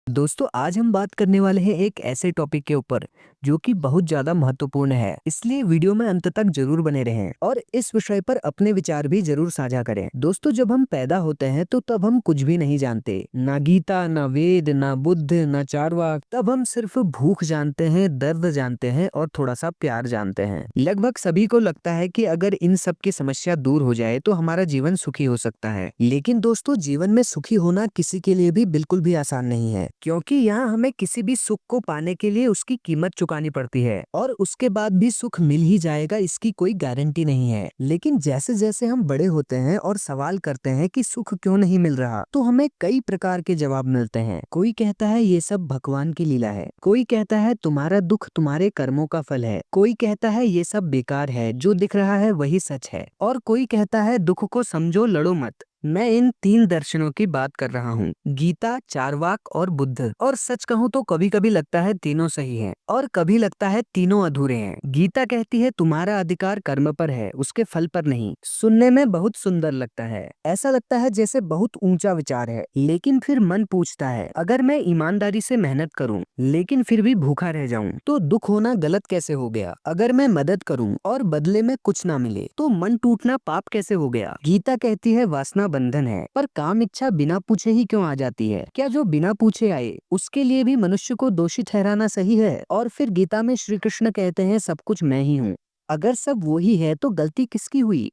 दोस्तों आज हम बात करने वाले हैं एक ऐसे टॉपिक के ऊपर जो कि बहुत ज्यादा महत्वपूर्ण है, इसलिए वीडियो में अंत तक जरूर बने रहें और इस विषय पर अपने विचार भी जरूर साझा करें। दोस्तों जब हम पैदा होते हैं तो तब हम कुछ भी नहीं जानते, ना गीता, ना वेद, ना बुद्ध, ना चारवाक। तब हम सिर्फ भूख जानते हैं, दर्द जानते हैं और थोड़ा सा प्यार जानते हैं। लगभग सभी को लगता है कि अगर इन सब की समस्या दूर हो जाए तो हमारा जीवन सुखी हो सकता है। लेकिन दोस्तों जीवन में सुखी होना किसी के लिए भी बिल्कुल भी आसान नहीं है, क्योंकि यहाँ हमें किसी भी सुख को पाने के लिए उसकी कीमत चुकानी पड़ती है और उसके बाद भी सुख मिल ही जाएगा इसकी कोई गारंटी नहीं है। लेकिन जैसे जैसे हम बड़े होते हैं और सवाल करते हैं कि सुख क्यों नहीं मिल रहा, तो हमें कई प्रकार के जवाब मिलते हैं। कोई कहता है ये सब भगवान की लीला है, कोई कहता है तुम्हारा दुख तुम्हारे कर्मों का फल है, कोई कहता है ये सब बेकार है, जो दिख रहा है वही सच है, और कोई कहता है दुख को समझो, लड़ो मत। मैं इन तीन दर्शनों की बात कर रहा हूँ, गीता, चारवाक और बुद्ध। और सच कहूँ तो कभी कभी लगता है तीनों सही हैं और कभी लगता है तीनों अधूरे हैं। गीता कहती है तुम्हारा अधिकार कर्म पर है, उसके फल पर नहीं। सुनने में बहुत सुंदर लगता है, ऐसा लगता है जैसे बहुत ऊंचा विचार है। लेकिन फिर मन पूछता है अगर मैं ईमानदारी से मेहनत करूँ लेकिन फिर भी भूखा रह जाऊं तो दुख होना गलत कैसे हो गया? अगर मैं मदद करूं और बदले में कुछ ना मिले तो मन टूटना पाप कैसे हो गया? गीता कहती है वासना बंधन है, पर काम इच्छा बिना पूछे ही क्यों आ जाती है? क्या जो बिना पूछे आए उसके लिए भी मनुष्य को दोषी ठहराना सही है? और फिर गीता में श्री कृष्ण कहते हैं सब कुछ मैं ही हूँ। अगर सब वो ही है तो गलती किसकी हुई,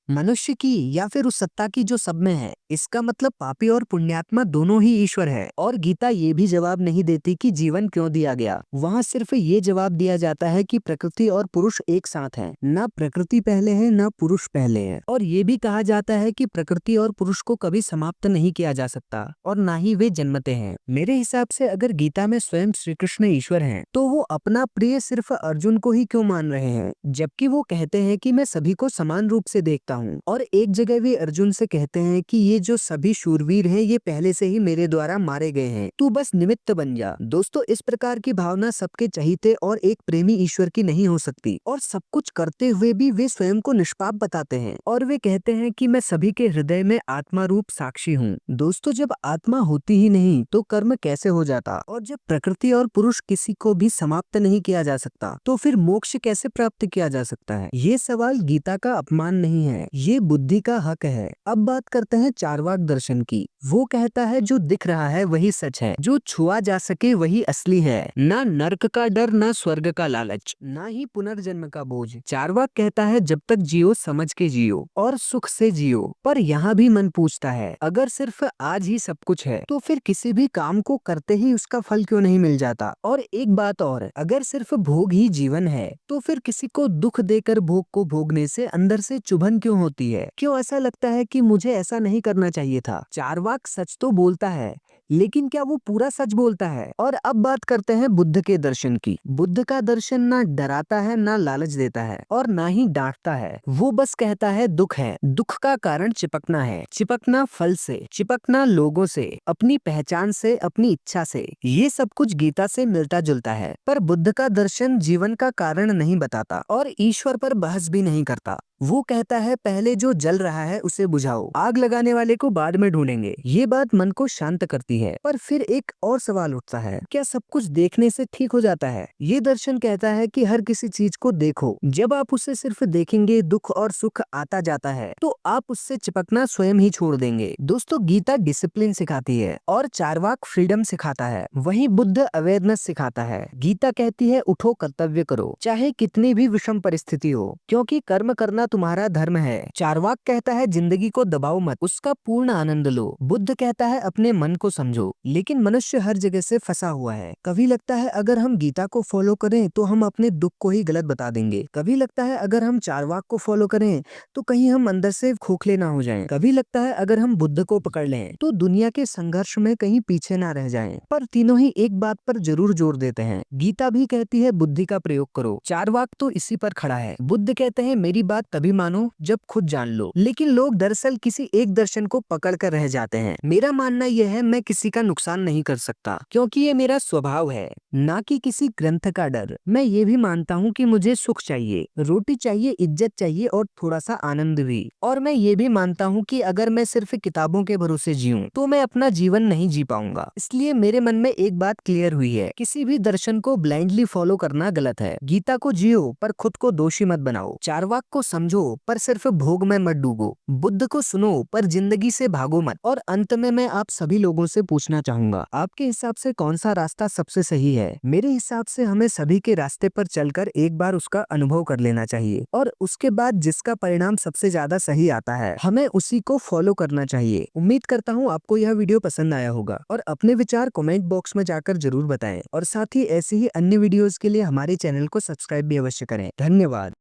मनुष्य की या फिर उस सत्ता की जो सब में है? इसका मतलब पापी और पुण्यात्मा दोनों ही ईश्वर है। और गीता ये भी जवाब नहीं देती कि जीवन क्यों दिया गया, वहाँ सिर्फ ये जवाब दिया जाता है कि प्रकृति और पुरुष एक साथ हैं, ना प्रकृति पहले है ना पुरुष पहले है। और ये भी कहा जाता है कि प्रकृति और पुरुष को कभी समाप्त नहीं किया जा सकता और ना ही वे जन्मते हैं। मेरे हिसाब से अगर गीता में स्वयं श्री कृष्ण ईश्वर हैं, तो वो अपना प्रिय सिर्फ अर्जुन को ही क्यों मान रहे हैं, जबकि वो कहते हैं कि मैं सभी को समान रूप से देखता हूँ। और एक जगह वे अर्जुन से कहते हैं कि ये जो सभी शूरवीर हैं ये पहले से ही मेरे द्वारा मारे गए हैं, तू बस निमित्त बन जा। दोस्तों इस प्रकार की भावना सबके चहीते और एक प्रेमी ईश्वर की नहीं हो सकती। और सब कुछ करते हुए भी वे स्वयं को निष्पाप बताते हैं और वे कहते हैं कि मैं सभी के हृदय में आत्मा रूप साक्षी हूँ। दोस्तों जब आत्मा होती ही नहीं तो कर्म कैसे हो जाता? और जब प्रकृति और पुरुष किसी को भी समाप्त नहीं किया जा सकता तो फिर मोक्ष कैसे प्राप्त किया जा सकता है? ये सवाल गीता का अपमान नहीं है, ये बुद्धि का हक है। अब बात करते हैं चारवाक दर्शन की। वो कहता है जो दिख रहा है वही सच है, जो छुआ जा सके वही असली है। ना नर्क का डर, ना स्वर्ग का लालच, ना ही पुनर्जन्म का बोझ। चारवाक कहता है जब तक जियो समझ के जियो और सुख से जियो। पर यहाँ भी मन पूछता है अगर सिर्फ आज ही सब कुछ है तो फिर किसी भी काम को करते ही उसका फल क्यों नहीं मिल जाता? और एक बात और, अगर सिर्फ भोग ही जीवन है तो फिर किसी को दुख देकर भोग को भोगने से अंदर से चुभन क्यों होती है? क्यों ऐसा लगता है कि मुझे ऐसा नहीं करना चाहिए था? चारवाक सच तो बोलता है, लेकिन क्या वो पूरा सच बोलता है? और अब बात करते हैं बुद्ध के दर्शन की। बुद्ध का दर्शन ना डराता है, ना लालच देता है और ना ही डांटता है। वो बस कहता है दुख है, दुख का कारण चिपकना है, चिपकना फल से, चिपकना लोगों से, अपनी पहचान से, अपनी इच्छा से। ये सब कुछ गीता से मिलता जुलता है, पर बुद्ध का दर्शन जीवन का कारण नहीं बताता और ईश्वर पर बहस भी नहीं करता। वो कहता है पहले जो जल रहा है उसे बुझाओ, आग लगाने वाले को बाद में ढूंढेंगे। ये बात मन को शांत करती है। पर फिर एक और सवाल उठता है, क्या सब कुछ देखने से ठीक हो जाता है? ये दर्शन कहता है कि हर किसी चीज को देखो, जब आप उसे सिर्फ देखेंगे दुख और सुख आता जाता है तो आप उससे चिपकना स्वयं ही छोड़ देंगे। दोस्तों गीता डिसिप्लिन सिखाती है और चारवाक फ्रीडम सिखाता है, वहीं बुद्ध अवेयरनेस सिखाता है। गीता कहती है उठो, कर्तव्य करो, चाहे कितनी भी विषम परिस्थिति हो, क्योंकि कर्म करना तुम्हारा धर्म है। चारवाक कहता है जिंदगी को दबाओ मत, उसका पूर्ण आनंद लो। बुद्ध कहता है अपने मन को समझो। लेकिन मनुष्य हर जगह से फंसा हुआ है। कभी लगता है अगर हम गीता को फॉलो करें तो हम अपने दुख को ही गलत बता देंगे, कभी लगता है अगर हम चारवाक को फॉलो करें तो कहीं हम अंदर से खोखले ना हो जाएं, कभी लगता है अगर हम बुद्ध को पकड़ लें तो दुनिया के संघर्ष में कहीं पीछे ना रह जाएं। पर तीनों ही एक बात पर जरूर जोर देते हैं, गीता भी कहती है बुद्धि का प्रयोग करो, चारवाक तो इसी पर खड़ा है। बुद्ध कहते हैं मेरी बात तभी मानो जब खुद जान लो। लेकिन लोग दरअसल किसी एक दर्शन को पकड़ कर रह जाते हैं। मेरा मानना यह है, मैं किसी का नुकसान नहीं कर सकता क्योंकि ये मेरा स्वभाव है, ना कि किसी ग्रंथ का डर। मैं ये भी मानता हूँ कि मुझे सुख चाहिए, रोटी चाहिए, इज्जत चाहिए और थोड़ा सा आनंद भी। और मैं ये भी मानता हूँ कि अगर मैं सिर्फ किताबों के भरोसे जीऊं तो मैं अपना जीवन नहीं जी पाऊंगा। इसलिए मेरे मन में एक बात क्लियर हुई है, किसी भी दर्शन को ब्लाइंडली फॉलो करना गलत है। गीता को जियो पर खुद को दोषी मत बनाओ, चारवाक को समझो पर सिर्फ भोग में मत डूबो, बुद्ध को सुनो पर जिंदगी से भागो मत। और अंत में मैं आप सभी लोगों से पूछना चाहूंगा, आपके हिसाब से कौन सा रास्ता सबसे सही है? मेरे हिसाब से हमें सभी के रास्ते पर चलकर एक बार उसका अनुभव कर लेना चाहिए और उसके बाद जिसका परिणाम सबसे ज्यादा सही आता है हमें उसी को फॉलो करना चाहिए। उम्मीद करता हूँ आपको यह वीडियो पसंद आया होगा और अपने विचार कमेंट बॉक्स में जाकर जरूर बताएं और साथ ही ऐसी ही अन्य वीडियोस के लिए हमारे चैनल को सब्सक्राइब भी अवश्य करें। धन्यवाद।